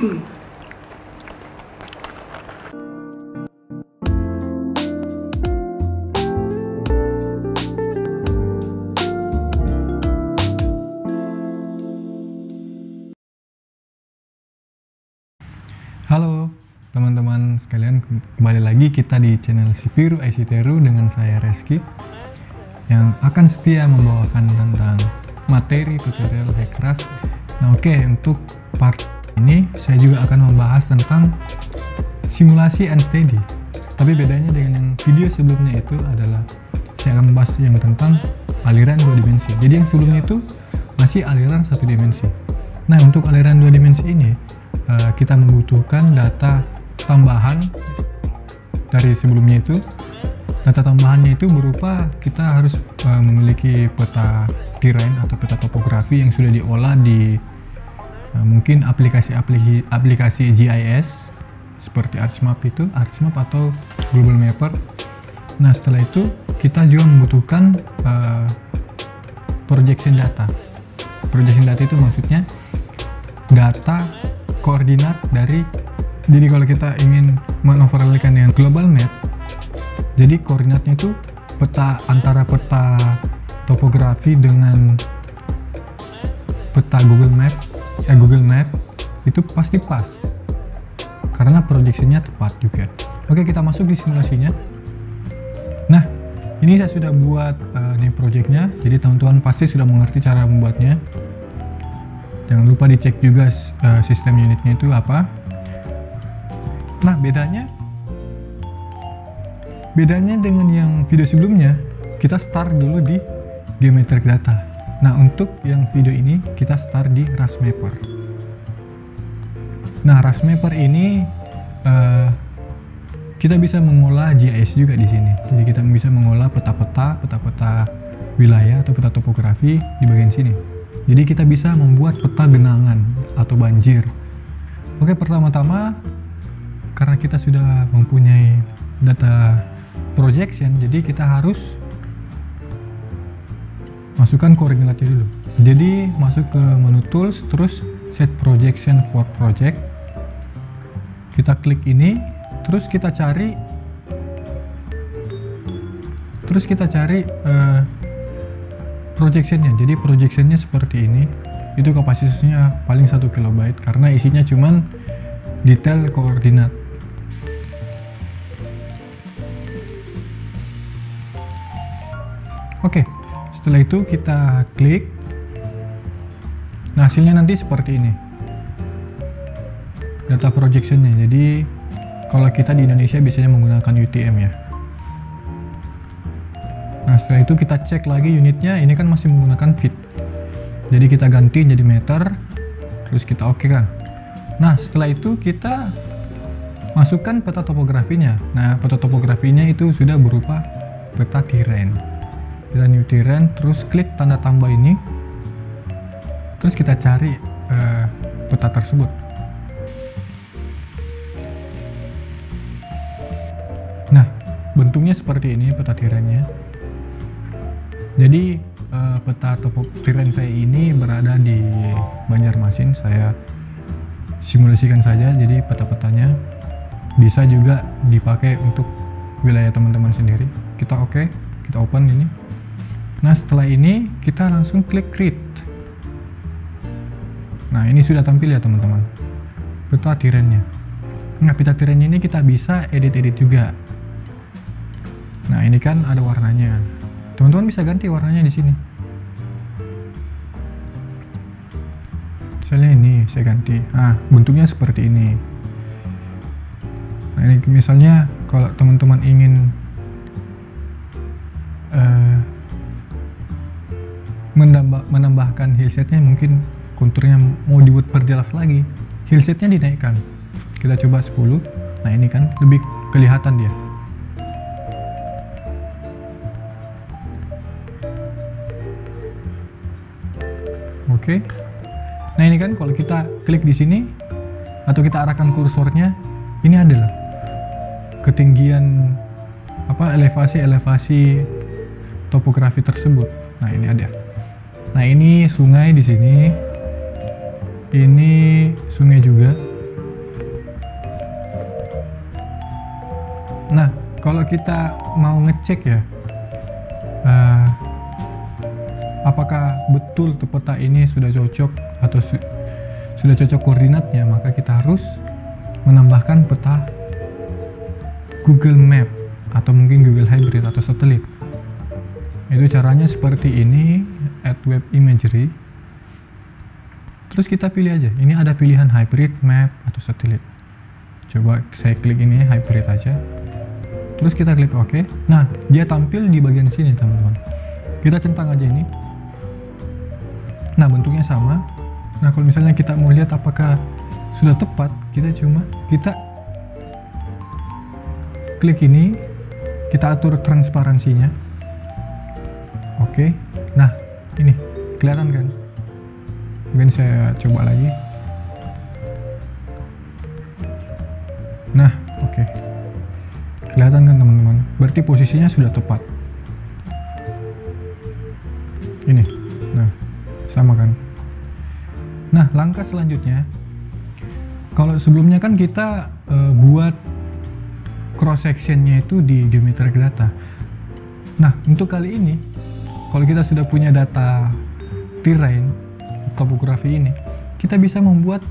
Halo teman-teman sekalian, kembali lagi kita di channel Sipiru ICTeru dengan saya Reski yang akan setia membawakan tentang materi tutorial HackRAS. Nah oke, untuk part ini saya juga akan membahas tentang simulasi unsteady. Tapi bedanya dengan yang video sebelumnya itu adalah saya akan membahas yang tentang aliran 2 dimensi. Jadi yang sebelumnya itu masih aliran 1 dimensi. Nah untuk aliran 2 dimensi ini kita membutuhkan data tambahan dari sebelumnya itu. Data tambahannya itu berupa kita harus memiliki peta terrain atau peta topografi yang sudah diolah di mungkin aplikasi GIS seperti ArcMap atau Global Mapper. Nah setelah itu kita juga membutuhkan projection data. Projection data itu maksudnya data koordinat dari, jadi kalau kita ingin menoverlaykan dengan global map, jadi koordinatnya itu peta antara peta topografi dengan peta Google Map itu pasti pas karena proyeksinya tepat juga. Oke, kita masuk di simulasinya. Nah ini saya sudah buat nih projectnya, jadi teman-teman pasti sudah mengerti cara membuatnya. Jangan lupa dicek juga sistem unitnya itu apa. Nah bedanya dengan yang video sebelumnya, kita start dulu di geometric data. Nah untuk yang video ini kita start di RasMapper. Nah RasMapper ini kita bisa mengolah GIS juga di sini. Jadi kita bisa mengolah peta-peta wilayah atau peta topografi di bagian sini. Jadi kita bisa membuat peta genangan atau banjir. Oke, pertama-tama karena kita sudah mempunyai data projection, jadi kita harus masukkan koordinatnya dulu. Jadi masuk ke menu tools, terus set projection for project. Kita klik ini, terus kita cari projectionnya. Jadi projectionnya seperti ini. Itu kapasitasnya paling 1 KB karena isinya cuman detail koordinat. Oke, setelah itu kita klik. Nah hasilnya nanti seperti ini, data projectionnya. Jadi kalau kita di Indonesia biasanya menggunakan UTM ya. Nah setelah itu kita cek lagi unitnya, ini kan masih menggunakan feet, jadi kita ganti jadi meter, terus kita oke kan. Nah setelah itu kita masukkan peta topografinya. Nah peta topografinya itu sudah berupa peta terrain. Kita new terrain, terus klik tanda tambah ini, terus kita cari peta tersebut. Nah bentuknya seperti ini peta terrainnya. Jadi peta terrain saya ini berada di Banjarmasin. Saya simulasikan saja, jadi peta-petanya bisa juga dipakai untuk wilayah teman-teman sendiri. Kita oke, kita open ini. Nah setelah ini kita langsung klik create. Nah ini sudah tampil ya teman-teman, peta terrainnya. Nah peta terrain ini kita bisa edit-edit juga. Nah ini kan ada warnanya. Teman-teman bisa ganti warnanya di sini. Misalnya ini saya ganti. Nah, bentuknya seperti ini. Nah, ini misalnya kalau teman-teman ingin menambahkan hillsetnya, mungkin konturnya mau dibuat perjelas lagi, hillsetnya dinaikkan. Kita coba 10. Nah, ini kan lebih kelihatan dia. Oke. Nah ini kan kalau kita klik di sini atau kita arahkan kursornya, ini adalah ketinggian elevasi topografi tersebut. Nah ini ada. Nah ini sungai di sini. Ini sungai juga. kalau kita mau ngecek ya, apakah betul peta ini sudah cocok atau sudah cocok koordinatnya, maka kita harus menambahkan peta Google Map atau mungkin Google Hybrid atau satelit. Itu caranya seperti ini, add web imagery. Terus kita pilih aja, ini ada pilihan hybrid, map, atau satelit. Coba saya klik ini hybrid aja. Terus kita klik OK. Nah, dia tampil di bagian sini teman-teman. Kita centang aja ini. Nah, bentuknya sama. Nah, kalau misalnya kita mau lihat apakah sudah tepat, kita klik ini, kita atur transparansinya. Oke. Nah, ini kelihatan kan? Mungkin saya coba lagi. Nah, oke. Kelihatan kan teman-teman? Berarti posisinya sudah tepat. Ini. Nah, sama kan? Nah, langkah selanjutnya, kalau sebelumnya kan kita buat cross sectionnya itu di geometric data. Nah, untuk kali ini, kalau kita sudah punya data terrain, topografi ini, kita bisa membuat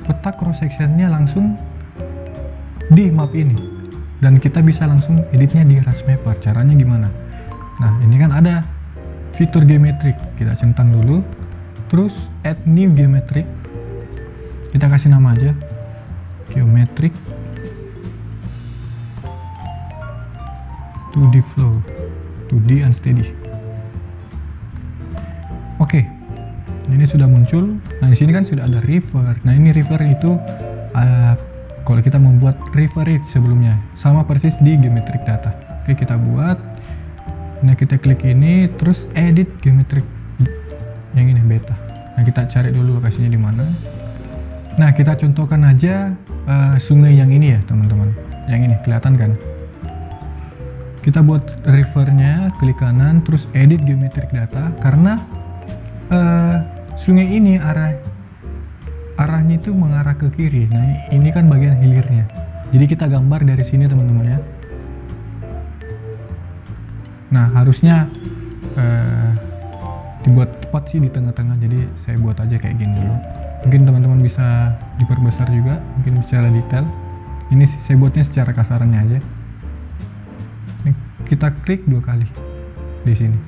peta cross sectionnya langsung di map ini, dan kita bisa langsung editnya di Rasmapper. Caranya gimana? Nah, ini kan ada fitur geometrik, kita centang dulu, terus add new geometric, kita kasih nama aja geometric 2D flow, 2D unsteady. Oke, ini sudah muncul. Nah, di sini kan sudah ada river. Nah, ini river itu kalau kita membuat river rate sebelumnya sama persis di geometric data. Oke, kita buat. Nah, kita klik ini, terus edit geometric yang ini beta. Nah, kita cari dulu lokasinya di mana. Nah, kita contohkan aja sungai yang ini ya teman-teman. Yang ini kelihatan kan? Kita buat rivernya, klik kanan, terus edit geometric data. Karena sungai ini arahnya itu mengarah ke kiri. Nah, ini kan bagian hilirnya. Jadi kita gambar dari sini teman-teman ya. Nah, harusnya dibuat tepat sih di tengah-tengah. Jadi saya buat aja kayak gini dulu. Mungkin teman-teman bisa diperbesar juga, mungkin secara detail. Ini saya buatnya secara kasarannya aja. Ini kita klik 2 kali di sini.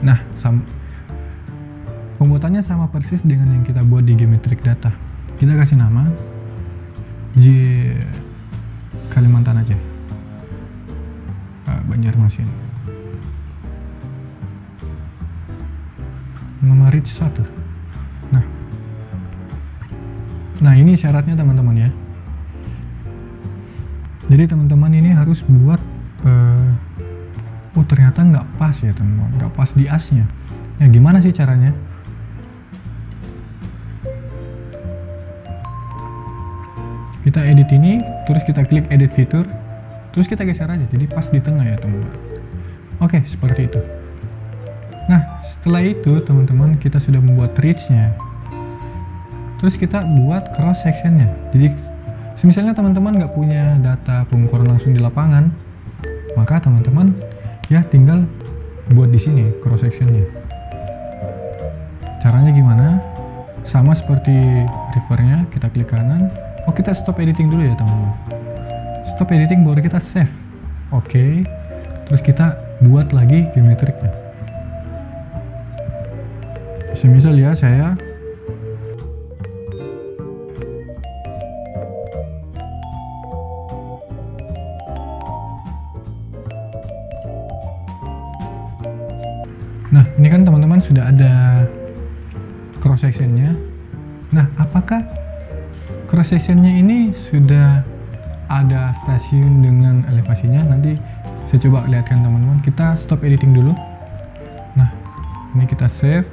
Nah, pembuatannya sama persis dengan yang kita buat di geometric data. Kita kasih nama J Kalimantan aja, Banjarmasin. Nama reach 1. Nah, ini syaratnya teman-teman ya. Jadi teman-teman ini harus buat ternyata nggak pas ya teman-teman, nggak pas di asnya. Ya gimana sih caranya? Kita edit ini, terus kita klik edit fitur, terus kita geser aja, jadi pas di tengah ya teman-teman. Oke, seperti itu. Nah, setelah itu teman-teman kita sudah membuat reach-nya. Terus kita buat cross sectionnya. Jadi misalnya teman-teman nggak punya data pengukuran langsung di lapangan, maka teman-teman ya tinggal buat di sini cross sectionnya. Caranya gimana? Sama seperti rivernya, kita klik kanan. Oh, kita stop editing dulu ya teman-teman. Stop editing baru kita save. Oke. Terus kita buat lagi geometriknya. Semisal ya saya Nah, ini kan teman-teman sudah ada cross sectionnya. Nah, apakah cross sectionnya ini sudah ada stasiun dengan elevasinya? Nanti saya coba lihatkan teman-teman. Kita stop editing dulu. Nah, ini kita save.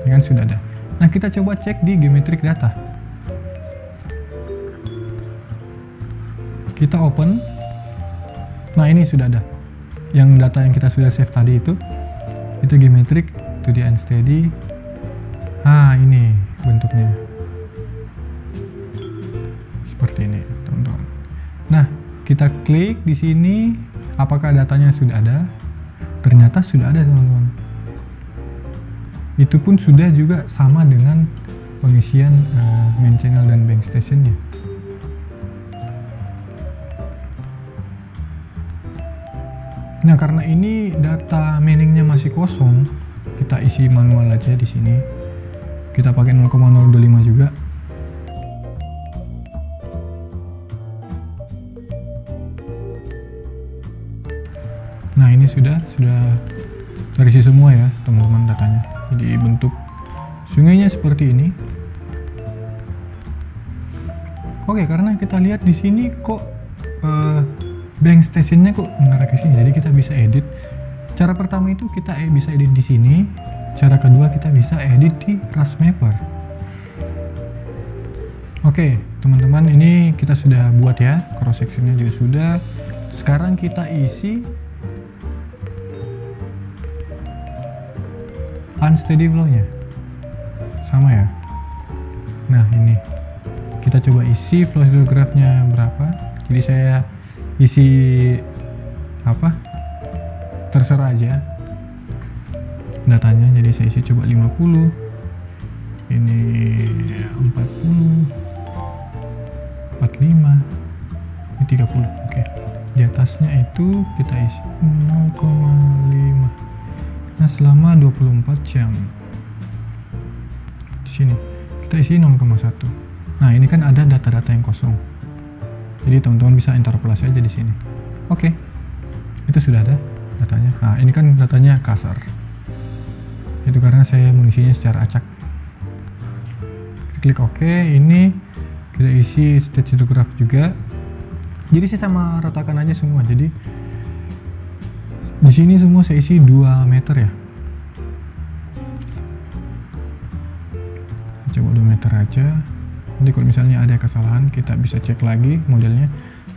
Ini kan sudah ada. Nah, kita coba cek di geometric data. Kita open. Nah, ini sudah ada. Yang data yang kita sudah save tadi itu geometric 2D unsteady. Ini bentuknya seperti ini teman-teman. Nah, Kita klik di sini, apakah datanya sudah ada? Ternyata sudah ada teman-teman. Itu pun sudah juga sama dengan pengisian main channel dan bank stationnya. Nah, karena ini data mainingnya masih kosong, kita isi manual aja di sini. Kita pakai 0,025 juga. Nah, ini sudah terisi semua ya teman-teman datanya. Jadi bentuk sungainya seperti ini. Oke, karena kita lihat di sini kok bank stationnya kok mengarah ke sini. Jadi kita bisa edit. Cara pertama itu kita bisa edit di sini. Cara kedua kita bisa edit di Rasmapper. Oke, teman-teman, ini kita sudah buat ya. Cross sectionnya juga sudah. Sekarang kita isi unsteady flow-nya sama ya. Nah, ini kita coba isi flow hidrografnya berapa. Jadi saya isi apa, terserah aja datanya. Jadi saya isi coba 50, ini 40, 45, ini 30. Oke, di atasnya itu kita isi 0,5. Nah, selama 24 jam di sini kita isi 0,1. Nah, ini kan ada data-data yang kosong, jadi teman-teman bisa interpolasi aja di sini. Oke, itu sudah ada datanya. Nah, ini kan datanya kasar, itu karena saya mengisinya secara acak. Klik OK. Ini kita isi stage hydrograph juga, jadi saya sama ratakan aja semua. Jadi di sini semua saya isi 2 meter ya. Coba 2 meter aja. Nanti kalau misalnya ada kesalahan kita bisa cek lagi modelnya.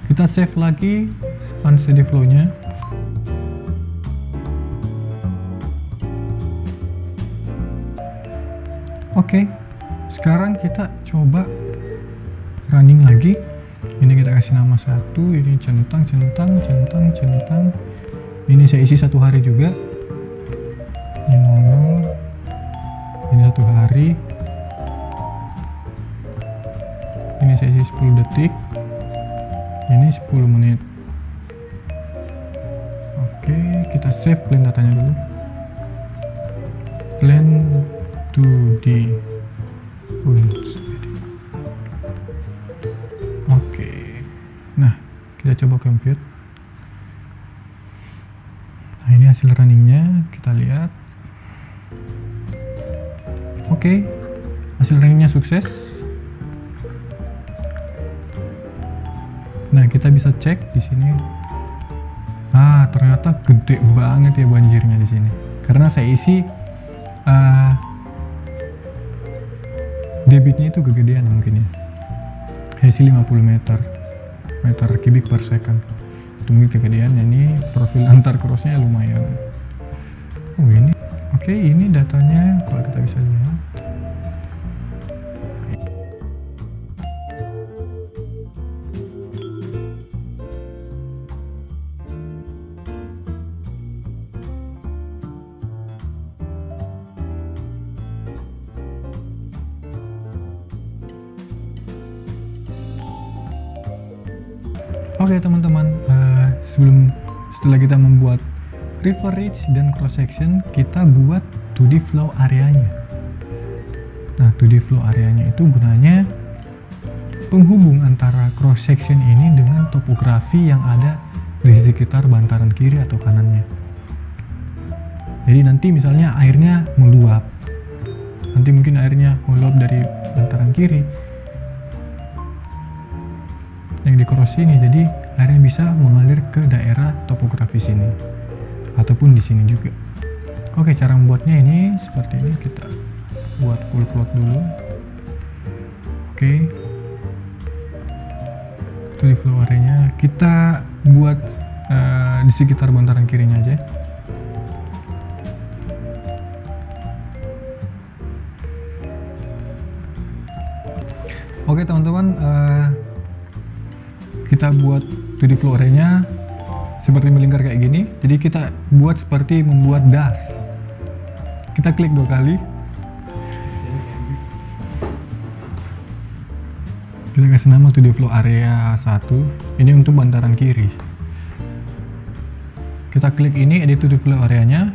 Kita save lagi unsteady flow-nya. Oke, sekarang kita coba running lagi. Ini kita kasih nama 1, ini centang. Ini saya isi 1 hari juga. Ini 00. Ini 1 hari. Ini saya isi 10 detik. Ini 10 menit. Oke, kita save plan datanya dulu. Plan 2D. Oke. Nah, kita coba compute. Nah, ini hasil runningnya, kita lihat. Oke, hasil runningnya sukses. Nah, kita bisa cek di sini. Ah, ternyata gede banget ya banjirnya di sini. Karena saya isi debitnya itu kegedean mungkin ya. Saya isi 50 meter kubik per second. Tunggu kegedeannya. Ini profil antar crossnya lumayan. Oh, ini oke, ini datanya kalau kita bisa lihat. Oke teman-teman, setelah kita membuat river ridge dan cross section, kita buat 2D flow areanya. Nah, 2D flow areanya itu gunanya penghubung antara cross section ini dengan topografi yang ada di sekitar bantaran kiri atau kanannya. Jadi nanti misalnya airnya meluap, nanti mungkin airnya meluap dari bantaran kiri yang di cross ini, jadi airnya bisa mengalir ke daerah topografi sini ataupun di sini juga. Oke, cara membuatnya ini seperti ini. Kita buat full plot dulu. Oke, itu di flow area-nya kita buat di sekitar bantaran kirinya aja. Oke teman-teman, kita buat 2D flow array-nya seperti melingkar kayak gini. Jadi kita buat seperti membuat das. Kita klik 2 kali. Kita kasih nama 2D flow area 1. Ini untuk bantaran kiri. Kita klik ini, edit 2D flow area-nya.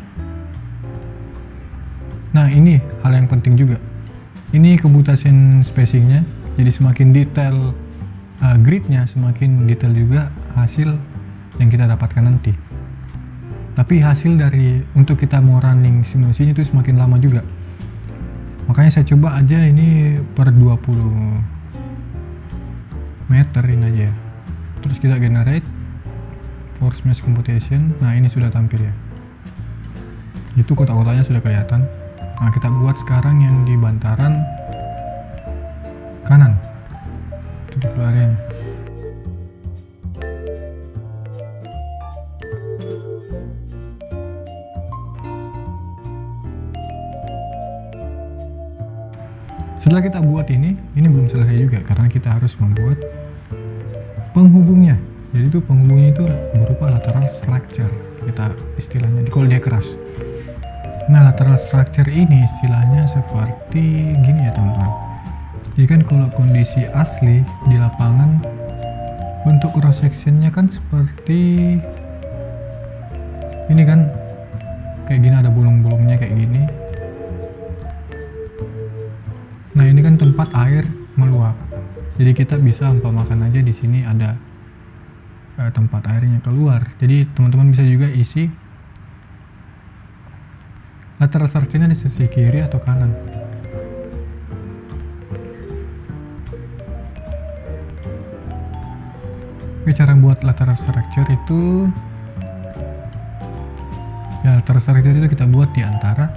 Nah, ini hal yang penting juga. Ini computation spacing-nya. Jadi semakin detail grid-nya, semakin detail juga hasil yang kita dapatkan nanti. Tapi hasil dari untuk kita mau running simulasinya itu semakin lama juga. Makanya saya coba aja ini per 20 meter ini aja. Terus kita generate force mesh computation. Nah, ini sudah tampil ya. Itu kotak-kotaknya sudah kelihatan. Nah, kita buat sekarang yang di bantaran kanan. Itu di area-nya. Setelah kita buat ini belum selesai juga karena kita harus membuat penghubungnya. Jadi itu penghubungnya itu berupa lateral structure, kita istilahnya kalau dia keras. Nah, lateral structure ini istilahnya seperti gini ya teman-teman. Jadi kan kalau kondisi asli di lapangan bentuk cross sectionnya kan seperti ini kan, kayak gini, ada bolong-bolongnya kayak gini. Nah, ini kan tempat air meluap. Jadi kita bisa umpamakan aja di sini ada tempat airnya keluar. Jadi teman-teman bisa juga isi lateral structure-nya di sisi kiri atau kanan. Oke, cara buat lateral structure itu ya, lateral structure itu kita buat di antara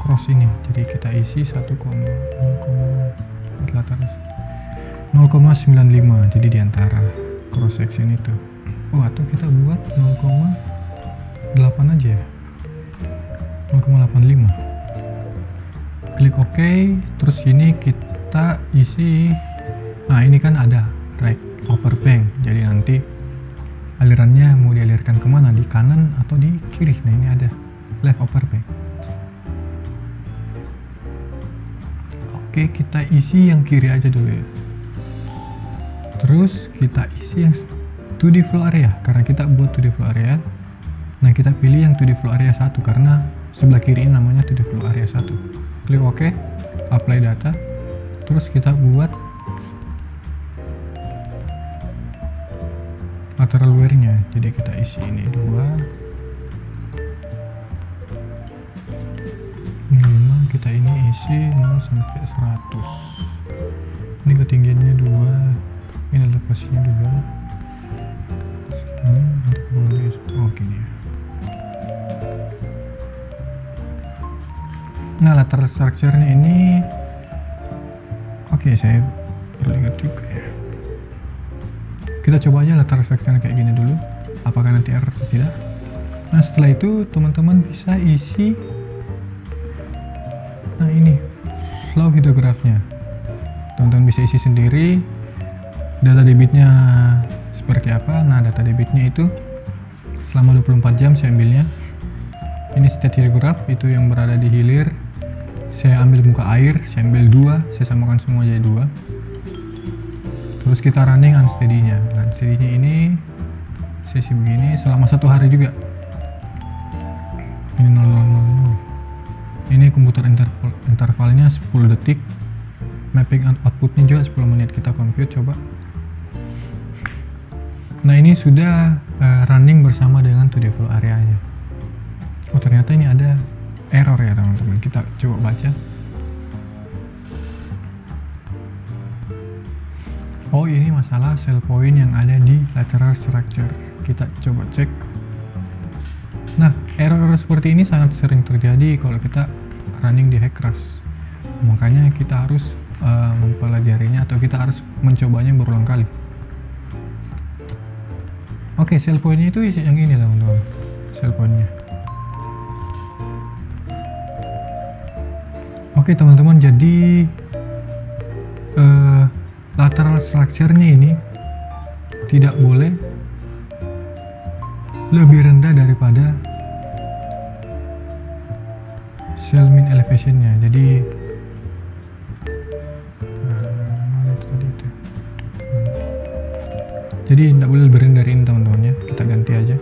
cross ini. Jadi kita isi 0,95, jadi di antara cross section itu. Oh, atau kita buat 0,8 aja ya, 0,85. Klik OK, terus ini kita isi. Nah, ini kan ada right over bank, jadi nanti alirannya mau dialirkan kemana, di kanan atau di kiri. Nah, ini ada left over bank. Oke, kita isi yang kiri aja dulu ya. Terus kita isi yang 2D flow area, karena kita buat 2D flow area. Nah, kita pilih yang 2D flow area 1 karena sebelah kiri ini namanya 2D flow area 1. Klik OK, apply data. Terus kita buat lateral wear-nya. Jadi kita isi ini 2. Kita ini isi 0 sampai 100. Ini ketinggiannya 2. Ini elevasinya 2. Segini untuk gini. Nah, lateral structure-nya ini oke, saya perlu ingat juga ya. Kita coba aja lateral structure kayak gini dulu, apakah nanti error atau tidak. Nah, setelah itu teman-teman bisa isi. Nah, ini flow hidrografnya, teman-teman bisa isi sendiri. Data debitnya seperti apa? Nah, data debitnya itu selama 24 jam saya ambilnya. Ini state hidrograf, itu yang berada di hilir. Saya ambil muka air, saya ambil 2, saya samakan semua jadi 2. Terus kita running unsteady-nya. Unsteady-nya ini sesi begini selama 1 hari juga. Ini 0000. Ini komputer intervalnya 10 detik. Mapping outputnya juga 10 menit. Kita compute coba. Nah, ini sudah running bersama dengan 2D flow area-nya. Oh, ternyata ini ada error ya teman-teman. Kita coba baca. Oh, ini masalah cell point yang ada di lateral structure. Kita coba cek. Nah, error seperti ini sangat sering terjadi kalau kita running di Hackrush. Makanya kita harus mempelajarinya atau kita harus mencobanya berulang kali. Oke, cell point-nya itu yang ini teman-teman. Cell point-nya. Oke teman-teman, jadi lateral structure-nya ini tidak boleh lebih rendah daripada cell mean elevation-nya. Jadi tidak boleh lebih rendah dari ini teman-teman ya. Kita ganti aja.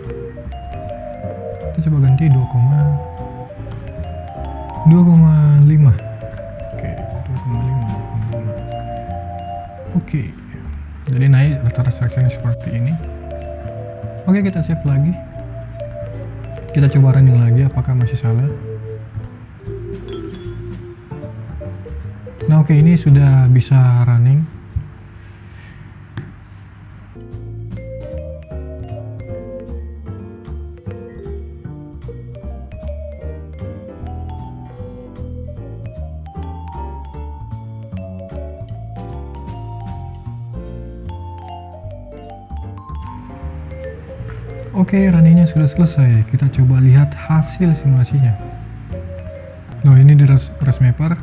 Kita coba ganti 2,5. Oke, 2,5. Oke. Jadi naik latar strukturnya seperti ini. Oke, kita save lagi. Kita coba running lagi apakah masih salah. Nah, oke, ini sudah bisa running. Oke, runningnya sudah selesai. Kita coba lihat hasil simulasinya. Loh, ini di ResMapper.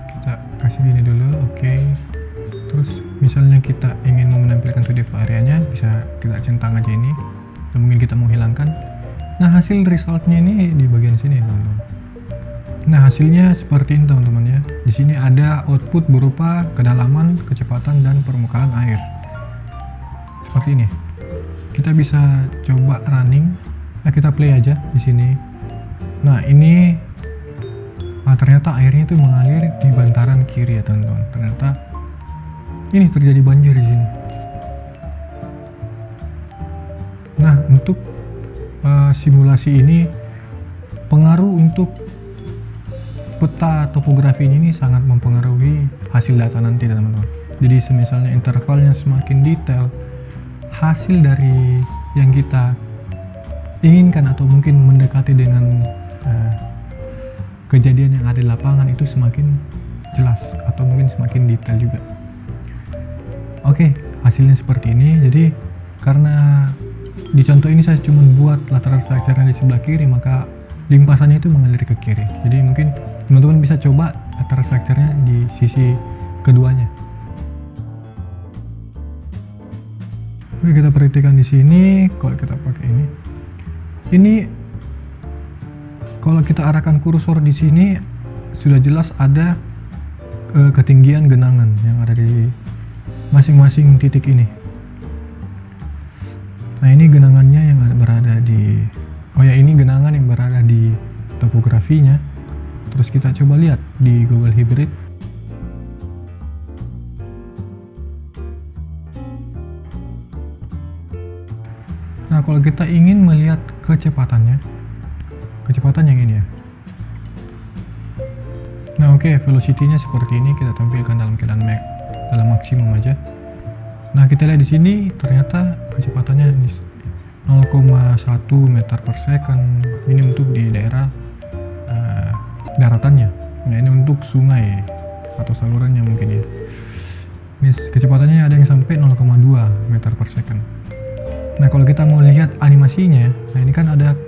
Kita kasih gini dulu, oke. Terus misalnya kita ingin menampilkan 2D area-nya, bisa kita centang aja ini. Dan mungkin kita mau hilangkan. Nah, hasil resultnya ini di bagian sini, teman-teman. Nah, hasilnya seperti ini, teman-teman ya. Di sini ada output berupa kedalaman, kecepatan, dan permukaan air. Seperti ini. Kita bisa coba running. Nah, kita play aja di sini. Nah, ini ternyata airnya itu mengalir di bantaran kiri ya, teman-teman. Ternyata ini terjadi banjir di sini. Nah, untuk simulasi ini pengaruh untuk peta topografinya ini sangat mempengaruhi hasil data nanti, teman-teman. Jadi misalnya intervalnya semakin detail, hasil dari yang kita inginkan atau mungkin mendekati dengan kejadian yang ada di lapangan itu semakin jelas atau mungkin semakin detail juga. Oke, hasilnya seperti ini. Jadi karena di contoh ini saya cuma buat latar strukturnya di sebelah kiri, maka limpasannya itu mengalir ke kiri. Jadi mungkin teman-teman bisa coba latar strukturnya di sisi keduanya. Oke, kita perhatikan di sini. Kalau kita pakai ini kalau kita arahkan kursor di sini sudah jelas ada ketinggian genangan yang ada di masing-masing titik ini. Nah, ini genangannya yang berada di ini genangan yang berada di topografinya. Terus kita coba lihat di Google Hybrid. Nah, kalau kita ingin melihat kecepatan yang ini ya. Nah, oke, velocity-nya seperti ini kita tampilkan dalam keadaan dalam maksimum aja. Nah, kita lihat di sini ternyata kecepatannya 0,1 meter per second. Ini untuk di daerah daratannya. Nah, ini untuk sungai atau salurannya mungkin ya. Ini kecepatannya ada yang sampai 0,2 meter per second. Nah, kalau kita mau lihat animasinya, nah ini kan ada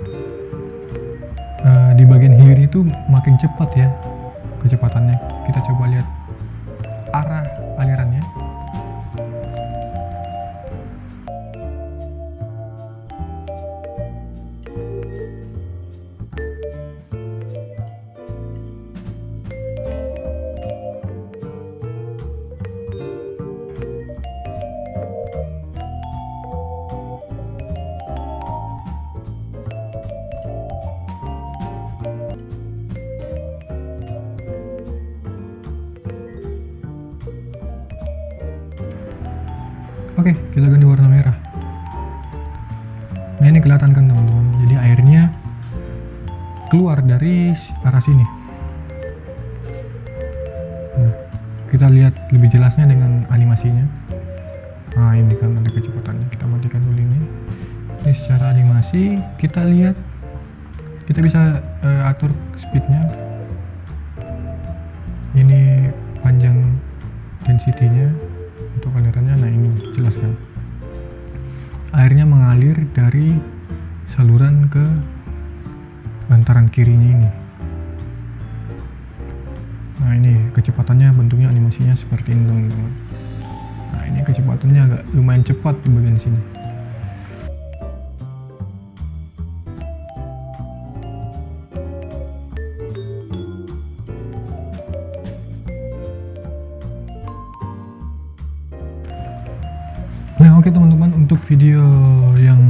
di bagian hilir itu makin cepat ya kecepatannya. Kita coba lihat arah alirannya. Oke, kita ganti warna merah. Nah, ini kelihatan kan teman-teman. Jadi airnya keluar dari arah sini. Nah, kita lihat lebih jelasnya dengan animasinya. Nah, ini kan ada kecepatannya. Kita matikan dulu ini. Ini secara animasi kita lihat, kita bisa atur speednya. Ini panjang density-nya untuk alirannya. Nah, ini jelas kan airnya mengalir dari saluran ke bantaran kirinya ini. Nah, ini kecepatannya, bentuknya animasinya seperti ini teman-teman. Nah ini kecepatannya agak lumayan cepat di bagian sini. Nah oke teman-teman, untuk video yang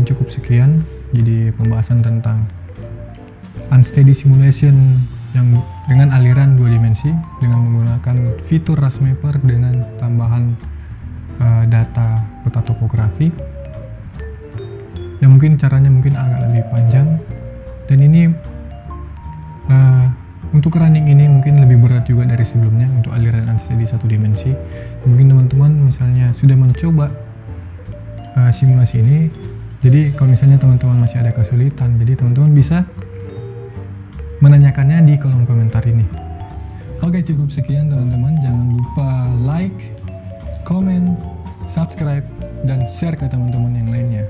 cukup sekian. Jadi pembahasan tentang unsteady simulation yang dengan aliran 2 dimensi dengan menggunakan fitur RASmapper dengan tambahan data peta topografi. Yang mungkin caranya mungkin agak lebih panjang, dan ini untuk running ini mungkin lebih berat juga dari sebelumnya untuk aliran unsteady 1 dimensi. Mungkin teman-teman misalnya sudah mencoba simulasi ini, jadi kalau misalnya teman-teman masih ada kesulitan, jadi teman-teman bisa menanyakannya di kolom komentar ini. Oke, cukup sekian teman-teman. Jangan lupa like, komen, subscribe, dan share ke teman-teman yang lainnya.